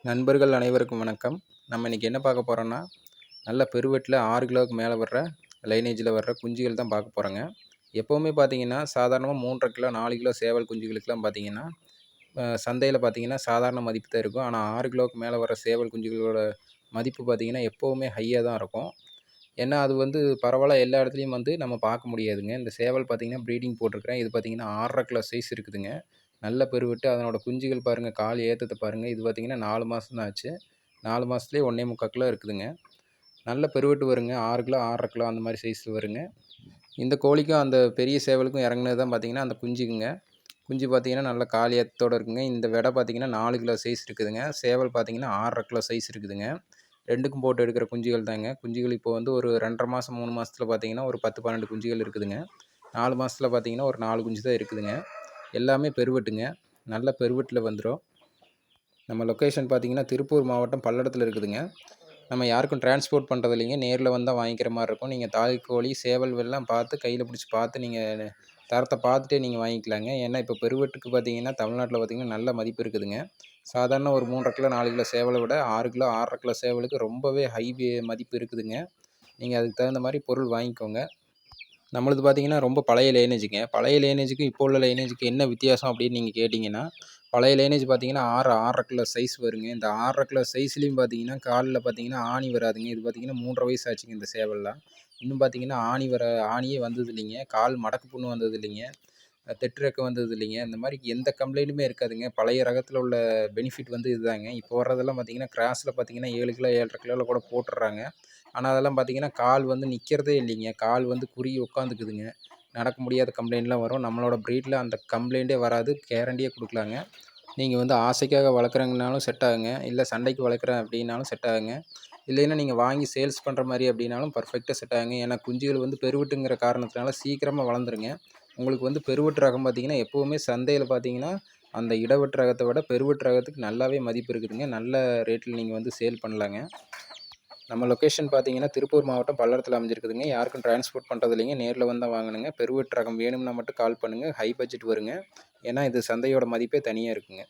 நண்பர்கள் அனைவருக்கும் வணக்கம். நம்ம இன்னைக்கு என்ன பார்க்க போறோம்னா, நல்ல பெருவெட்டில 6 கிலோவுக்கு மேல வர்ற லைனேஜில வர்ற குஞ்சுகள் தான் பார்க்க போறோங்க. எப்பவுமே பார்த்தீங்கன்னா, சாதாரணமா 3 1/2 கிலோ, 4 கிலோ சேவல் குஞ்சுகளுக்கெல்லாம் பார்த்தீங்கன்னா, சந்தையில பார்த்தீங்கன்னா சாதாரண மதிப்பு தான் இருக்கும். ஆனா 6 கிலோவுக்கு மேல வர்ற சேவல் குஞ்சுகளோட மதிப்பு பார்த்தீங்கன்னா, எப்பவுமே ஹையா தான் இருக்கும். ஏன்னா, அது பரவலா எல்லா இடத்துலயும் நம்ம பார்க்க முடியாதுங்க. இந்த சேவல் பார்த்தீங்கன்னா, ப்ரீடிங் போட்டிருக்கிறேன். இது பார்த்தீங்கன்னா 6 1/2 கிலோ சைஸ் இருக்குதுங்க. நல்ல பெருவிட்டு அதனோட குஞ்சுகள் பாருங்க, கால் ஏத்தத்த பாருங்க. இது பார்த்தீங்கன்னா 4 மாசம் தான் ஆச்சு. 4 மாசத்துலயே 1 1/4 கிலோ இருக்குதுங்க. நல்ல பெருவெட்டு வருங்க. 6 கிலோ, 6 1/2 கிலோ அந்த மாரி சைஸ்ல வருங்க. இந்த கோழிக்கும் அந்த பெரிய சேவலுக்கும் இறங்குனது தான் பார்த்தீங்கன்னா, அந்த குஞ்சுக்குங்க. குஞ்சு பார்த்தீங்கன்னா, நல்ல கால் ஏத்தத்தோட இருக்குங்க. இந்த வெடை பார்த்தீங்கன்னா 4 கிலோ சைஸ் இருக்குதுங்க. சேவல் பார்த்தீங்கன்னா 6 1/2 கிலோ சைஸ் இருக்குதுங்க. 2க்கும் போட்டு எடுக்கிற குஞ்சுகள் தாங்க. குஞ்சுகள் இப்போ ஒரு 2 1/2 மாசம், 3 மாசத்துல பார்த்தீங்கன்னா, ஒரு 10, 12 குஞ்சுகள் இருக்குதுங்க. 4 மாசத்துல பார்த்தீங்கன்னா, ஒரு 4 குஞ்சு தான் இருக்குதுங்க. எல்லாமே பெருவெட்டுங்க. நல்ல பெருவெட்டுல வந்துரும். நம்ம லொக்கேஷன் பார்த்தீங்கன்னா, திருப்பூர் மாவட்டம் பல்லடத்துல இருக்குதுங்க. நம்ம யாருக்கும் டிரான்ஸ்போர்ட் பண்றது இல்லைங்க. நேர்ல வந்தா வாங்கிக்கிற மாரி இருக்கும். நீங்க தாய் கோழி, சேவல் எல்லாம் பார்த்து கையில பிடிச்சு பார்த்து நீங்க தரத்த பார்த்துட்டே நீங்க வாங்கிக்கலாங்க. ஏன்னா, இப்போ பெருவெட்டுக்கு பார்த்தீங்கன்னா, தமிழ்நாட்டுல பார்த்தீங்கன்னா, நல்ல மதிப்பு இருக்குதுங்க. சாதாரண ஒரு 3 1/2 கிலோ, 4 கிலோ சேவல விட 6 கிலோ, 6 1/2 கிலோ சேவலுக்கு ரொம்பவே மதிப்பு இருக்குதுங்க. நீங்க அதுக்கு தகுந்த மாரி பொருள் வாங்கிக்கோங்க. நம்மளுது பார்த்தீங்கன்னா, ரொம்ப பழைய லைனேஜுங்க. பழைய லைனேஜுக்கும் இப்போ உள்ள லைனேஜுக்கும் என்ன வித்தியாசம் அப்படின்னு நீங்க கேட்டீங்கன்னா, பழைய லைனேஜ் பார்த்தீங்கன்னா 6 6 1/2 கிலோ சைஸ் வருங்க. இந்த 6 1/2 கிலோ சைஸ்லயும் பார்த்தீங்கன்னா, கால்ல பார்த்தீங்கன்னா ஆணி வராதுங்க. இது பார்த்தீங்கன்னா 3 1/2 வயசு ஆச்சுங்க இந்த சேவல்லாம். இன்னும் பார்த்தீங்கன்னா, ஆணியே வந்தது இல்லைங்க. கால் மடக்கு புண்ணு வந்தது இல்லைங்க. தெட்டு ரெக்க வந்தது இல்லைங்க. இந்த மாரி எந்த கம்ப்ளைண்ட்டுமே இருக்காதுங்க. பழைய ரகத்துல உள்ள பெனிஃபிட் இதுதாங்க. இப்போ வர்றதெல்லாம் பார்த்தீங்கன்னா, கிராஸ்ல பார்த்தீங்கன்னா 7 கிலோ, 7 1/2 கிலோல கூட போட்டுர்றாங்க. ஆனா, அதெல்லாம் பார்த்தீங்கன்னா, கால் நிக்கிறதே இல்லைங்க. கால் குறுகி உட்காந்துக்குதுங்க. நடக்க முடியாத கம்ப்ளைண்ட்லாம் வரும். நம்மளோட ப்ரீட்ல அந்த கம்ப்ளைண்ட்டே வராது. கேரண்டியே குடுக்கலாங்க. நீங்க ஆசைக்காக வளர்க்குறீங்கனாலும் செட் ஆகுங்க. இல்ல சண்டைக்கு வளர்க்குறேன் அப்படின்னாலும் செட் ஆகுங்க. இல்லைன்னா நீங்க வாங்கி சேல்ஸ் பண்ற மாரி அப்படின்னாலும் பெர்ஃபெக்ட்டா செட் ஆகுங்க. ஏன்னா குஞ்சுகள் பெருவெட்டுங்கிற காரணத்தினால சீக்கிரமா வளர்ந்துருங்க. உங்களுக்கு பெருவெட்டு ரகம் பார்த்தீங்கன்னா, எப்பவுமே சந்தையில பார்த்தீங்கன்னா, அந்த இடவெட்டு ரகத்த விட பெருவெட்டு ரகத்துக்கு நல்லாவே மதிப்பு இருக்குதுங்க. நல்ல ரேட்ல நீங்க சேல் பண்ணலாங்க. நம்ம லொக்கேஷன் பார்த்தீங்கன்னா, திருப்பூர் மாவட்டம் பல்லடத்துல அமைஞ்சிருக்குதுங்க. யாருக்கும் டிரான்ஸ்போர்ட் பண்றது இல்லைங்க. நேர்ல வந்தா வாங்கணுங்க. பெருவெட்டு ரகம் வேணும்னா மட்டும் கால் பண்ணுங்க. ஹை பட்ஜெட் வருங்க. ஏன்னா, இது சந்தையோட மதிப்பே தனியா இருக்குங்க.